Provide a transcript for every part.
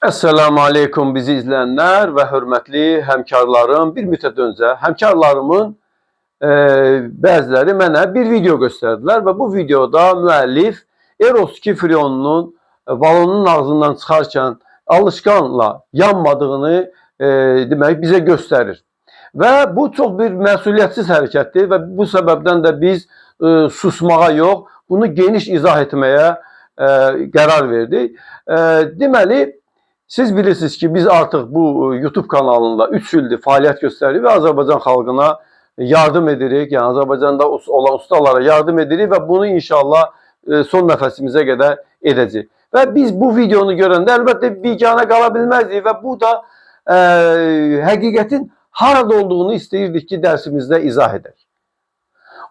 Esselamu Aleyküm bizi izleyenler ve hürmetli həmkarlarım. Bir müddət öncə həmkarlarımın bəziləri mənə bir video göstərdilər və bu videoda müəllif Eros 2 freonunun balonun ağzından çıxarkən alışkanla yanmadığını demək bizə göstərir. Və bu çox bir məsuliyyətsiz hərəkətdir və bu səbəbdən də biz susmağa yox, bunu geniş izah etməyə qərar verdik. Deməli, siz bilirsiniz ki, biz artıq bu YouTube kanalında 3 ildir fəaliyyət göstəririk və Azərbaycan xalqına yardım edirik. Yəni Azərbaycanda olan ustalara yardım edirik və bunu inşallah son nəfəsimizə qədər edəcəyik. Və biz bu videonu görəndə əlbəttə biganə qala bilməzdik və bu da həqiqətin harada olduğunu istəyirdik ki, dərsimizdə izah edək.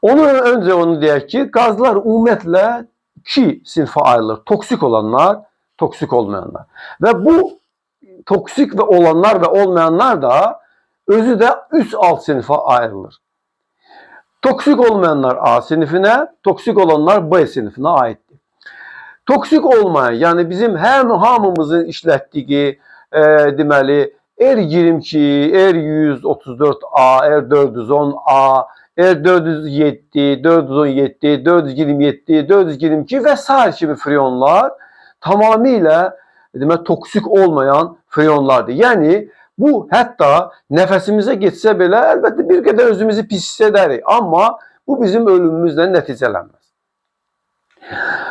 Öncə onu deyək ki, qazlar ümumiyyətlə 2 sinifə ayrılır. Toksik olanlar, toksik olmayanlar. Və bu toksik və olanlar və olmayanlar da özü də 3 alt sinifə ayrılır. Toksik olmayanlar A sinifinə, toksik olanlar B sinifinə aiddir. Toksik olmayan, yəni bizim hamımızın işlətdiyi deməli R22, R134A, R410A, R407, 417, 427, 422 və s. kimi freonlar tamamilə toksik olmayan freonlardır. Yəni bu hətta nəfəsimizə getsə belə əlbəttə bir qədər özümüzü pis hiss edərik, amma bu bizim ölümümüzlə nəticələnməz.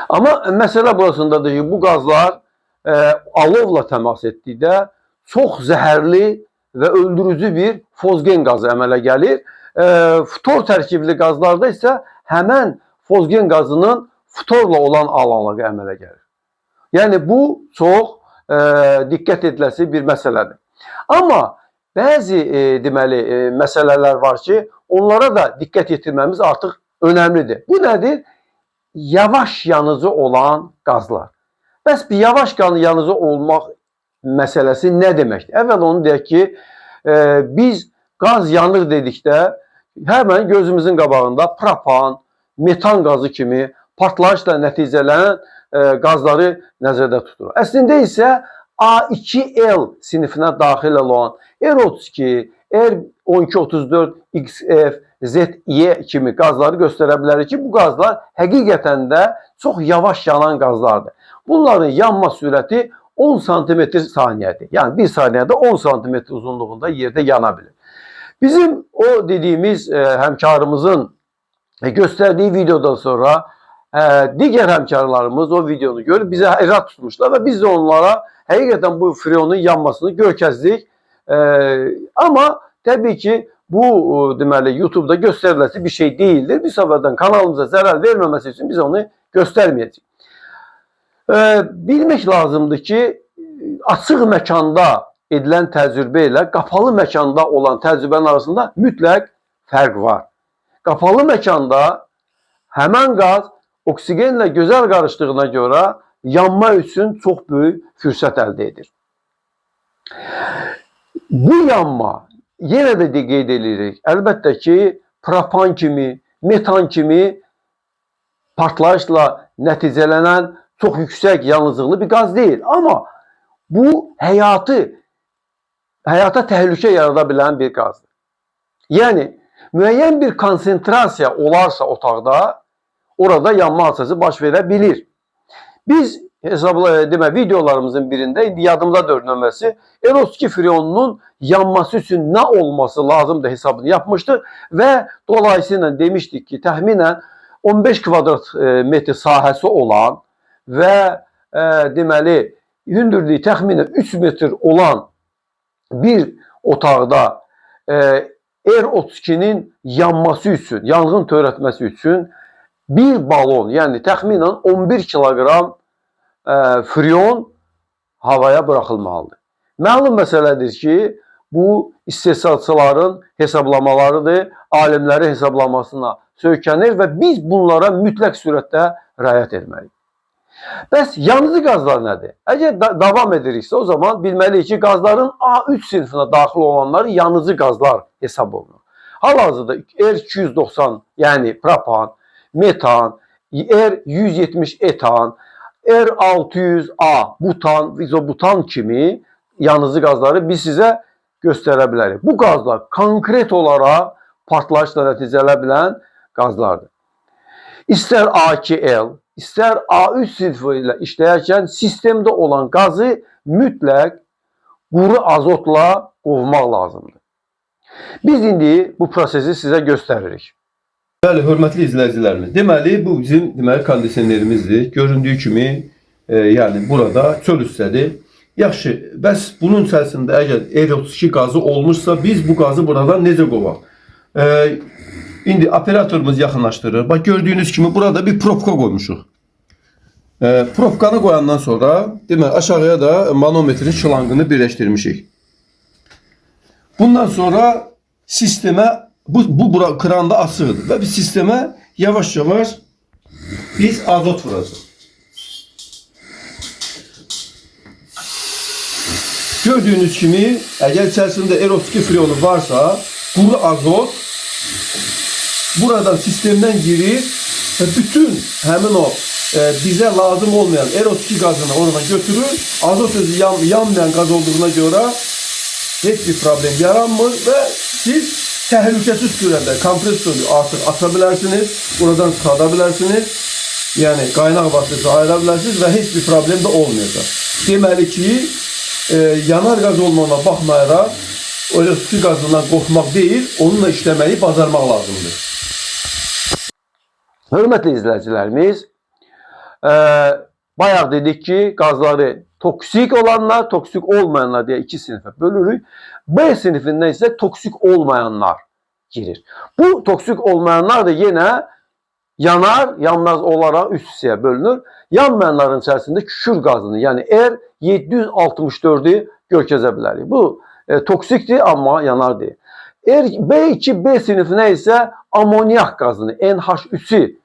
Amma məsələ burasındadır ki, bu qazlar alovla təmas etdikdə çox zəhərli və öldürücü bir fosgen qazı əmələ gəlir. Ftor tərkibli qazlarda isə həmən fosgen qazının ftorla olan aloqası əmələ gəlir. Yəni bu çox diqqət ediləsi bir məsələdir. Amma bəzi deməli məsələlər var ki, onlara da diqqət yetirməmiz artıq önəmlidir. Bu nədir? Yavaş yanıcı olan qazlar. Bəs bir yavaş yanıcı olmaq məsələsi nə deməkdir? Əvvəl onu deyək ki, biz qaz yanır dedikdə həmən gözümüzün qabağında propan, metan qazı kimi partlayışla nəticələnən qazları nəzərdə tutur. Əslində isə A2L sinifinə daxil olan R32, R1234, XF, ZY kimi qazları göstərə bilərik ki, bu qazlar həqiqətən də çox yavaş yanan qazlardır. Bunların yanma sürəti 10 sm saniyədir. Yəni 1 saniyədə 10 sm uzunluğunda yerdə yana bilir. Bizim o dediyimiz həmkarımızın göstərdiyi videodan sonra digər həmkarlarımız o videonu görüb bizə irad tutmuşlar və biz də onlara həqiqətən bu freonun yanmasını görkəzdik. Amma təbii ki, bu deməli YouTube-da göstəriləsi bir şey deyildir. Bir səbəbdən kanalımıza zərər verməməsi üçün biz onu göstərməyəcəyik. Bilmək lazımdır ki, açıq məkanda edilən təcrübə ilə qapalı məkanda olan təcrübənin arasında mütləq fərq var. Qapalı məkanda həmən qaz oksigenlə gözəl qarışdığına görə yanma üçün çox böyük fürsət əldə edir. Bu yanma, yenə də qeyd edirik, əlbəttə ki, propan kimi, metan kimi partlayışla nəticələnən çox yüksək yanıcılıqlı bir qaz deyil. Amma bu həyata təhlükə yarada bilən bir qazdır. Yəni, müəyyən bir konsentrasiya olarsa otaqda, orada yanma hadisəsi baş verə bilir. Biz videolarımızın birində indi yadımda nömrəsi Eros 2 freonunun yanması üçün nə olması lazımdır hesabını yapmışdıq və dolayısıyla demişdik ki, təxminən 15 kvadrat metr sahəsi olan və deməli hündürlüyü təxminən 3 metr olan bir otaqda R32-nin yanması üçün, yanğın törətməsi üçün bir balon, yəni təxminən 11 kiloqram freon havaya buraxılmalıdır. Məlum məsələdir ki, bu istehsalçıların hesablamalarıdır, alimlərin hesablamasına söykənir və biz bunlara mütləq sürətdə riayət etməliyik. Bəs yanıcı qazlar nədir? Əgər davam ediriksə, o zaman bilməliyik ki, qazların A3 sinifinə daxil olanları yanıcı qazlar hesab olunur. Hal-hazırda R290, yəni propan, metan, R170 etan, R600A butan, izobutan kimi yanıcı qazları biz sizə göstərə bilərik. Bu qazlar konkret olaraq partlayışla nəticələnə bilən qazlardır. İstər A2L, istər A3 sinfi ilə işləyərkən sistemdə olan qazı mütləq quru azotla qovmaq lazımdır. Biz indi bu prosesi sizə göstəririk. Bəli, hörmətli izləyicilərimiz. Deməli, bu bizim kondisionerimizdir. Göründüyü kimi, yəni burada çöl üstədir. Yaxşı, bəs bunun içərisində əgər R32 qazı olmuşsa, biz bu qazı buradan necə qovaq? İndi operatorumuz yaxınlaşdırır. Bax, gördüyünüz kimi burada bir probka qoymuşuq. Probkanı qoyandan sonra, deməli, aşağıya da manometrin şlangını birləşdirmişik. Bundan sonra sistemə, bu kranda açıqdır və biz sistemə yavaş-yavaş biz azot vuracaq. Gördüyünüz kimi, əgər içərisində R32 freonu varsa, quru azot buradan sistemdən girir və bütün həmin o bizə lazım olmayan R32 qazını oradan götürür. Azot özü yanmayan qaz olduğuna görə heç bir problem yaranmır və siz təhlükəsiz sürətdə kompresoru artıq aça bilərsiniz, buradan çıxarda bilərsiniz, yəni qaynaq vasitəsi ayıra bilərsiniz və heç bir problem də olmayacaq. Deməli ki, yanar qaz olmağına baxmayaraq, R32 qazından qorxmaq deyil, onunla işləməyi bacarmaq lazımdır. Hörmətli izləyicilərimiz, bayaq dedik ki, qazları toksik olanlar, toksik olmayanlar deyə iki sinifə bölürük. B sinifindən isə toksik olmayanlar girir. Bu toksik olmayanlar da yenə yanar, yanmaz olaraq üst hissəyə bölünür. Yanmayanların içərisində kükür qazını, yəni R764-ü görkəzə bilərik. Bu toksikdir, amma yanar deyil. B2, B sinifinə isə amoniak qazını, NH3-ü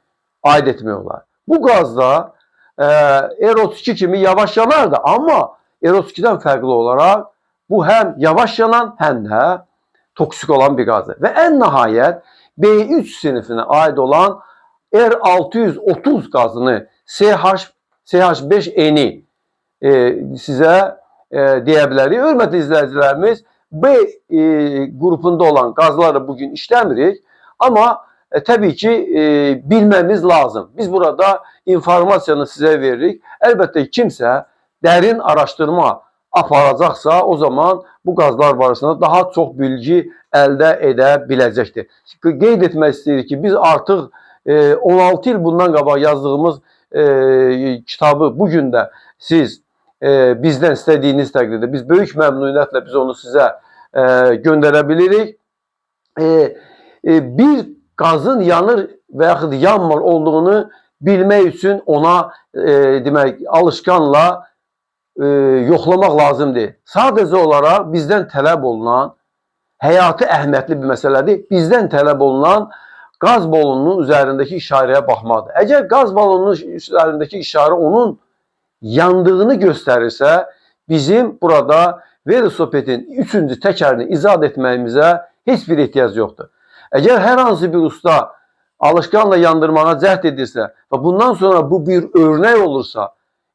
aid etmək olar. Bu qazda R32 kimi yavaş yanar da, amma R32-dən fərqli olaraq bu həm yavaş yanan, həm də toksik olan bir qazdır. Və ən nəhayət B3 sinifinə aid olan R630 qazını CH5N-i sizə deyə bilərik. Hörmətli izləyicilərimiz, B qrupunda olan qazları bugün işləmirik, amma təbii ki, bilməmiz lazım. Biz burada informasiyanı sizə veririk. Əlbəttə kimsə dərin araşdırma aparacaqsa, o zaman bu qazlar barəsində daha çox bilgi əldə edə biləcəkdir. Qeyd etmək istəyirik ki, biz artıq 16 il bundan qabaq yazdığımız kitabı bugün də siz bizdən istədiyiniz təqdirdə biz böyük məmnuniyyətlə biz onu sizə göndərə bilirik. Bir qazın yanır və yaxud yanmır olduğunu bilmək üçün ona demək alışkanla yoxlamaq lazımdır. Sadəcə olaraq bizdən tələb olunan həyati əhəmiyyətli bir məsələdir. Bizdən tələb olunan qaz balonunun üzərindəki işarəyə baxmadır. Əgər qaz balonunun üzərindəki işarə onun yandığını göstərirsə, bizim burada velosipedin 3-cü təkərini izad etməyimizə heç bir ehtiyac yoxdur. Əgər hər hansı bir usta alışkanla yandırmağa cəhd edirsə və bundan sonra bu bir örnək olursa,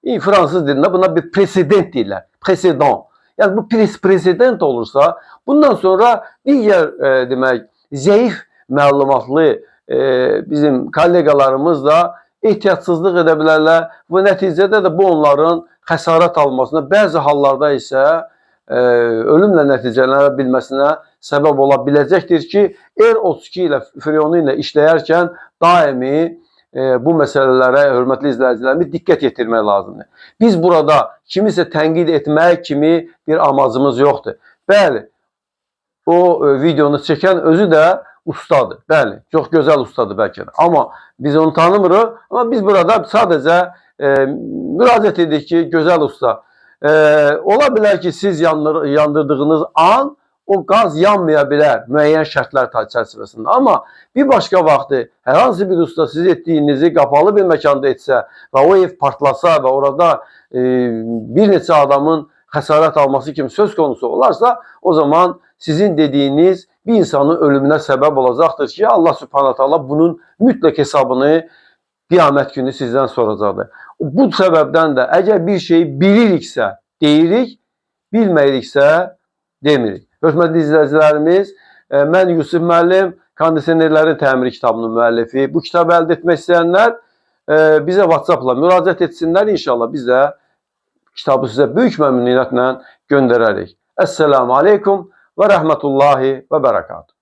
fransız dilində buna bir presedent deyirlər, presedant. Yəni bu presedent olursa, bundan sonra digər demək zəif məlumatlı bizim kollegalarımız da ehtiyatsızlıq edə bilərlər və nəticədə də bu onların xəsarət almasına, bəzi hallarda isə ölümlə nəticələnə bilməsinə səbəb ola biləcəkdir ki, R32 ilə freonu ilə işləyərkən daimi bu məsələlərə, hörmətli izləyicilərimiz, diqqət yetirmək lazımdır. Biz burada kimisə tənqid etmək kimi bir amacımız yoxdur. Bəli, o videonu çəkən özü də ustadır. Bəli, çox gözəl ustadır bəlkə də. Amma biz onu tanımırıq. Amma biz burada sadəcə müraciət edik ki, gözəl usta. Ola bilər ki, siz yandırdığınız an o qaz yanmaya bilər müəyyən şərtlər çərçivəsində. Amma bir başqa vaxtı hər hansı bir usta siz etdiyinizi qapalı bir məkanda etsə və o ev partlasa və orada bir neçə adamın xəsarət alması kimi söz konusu olarsa, o zaman sizin dediyiniz bir insanın ölümünə səbəb olacaqdır ki, Allah Subhanahu taala bunun mütləq hesabını qiyamət günü sizdən soracaqdır. Bu səbəbdən də əgər bir şeyi biliriksə deyirik, bilməyiriksə demirik. Hörmətli izləyicilərimiz, mən Yusuf müəllim, kondisionerlərin təmiri kitabının müəllifi. Bu kitabı əldə etmək istəyənlər bizə WhatsApp-la müraciət etsinlər. İnşallah biz də kitabı sizə böyük məmnuniyyətlə göndərərik. Əssəlamu aleykum və rəhmətullahi və bərəkatuhu.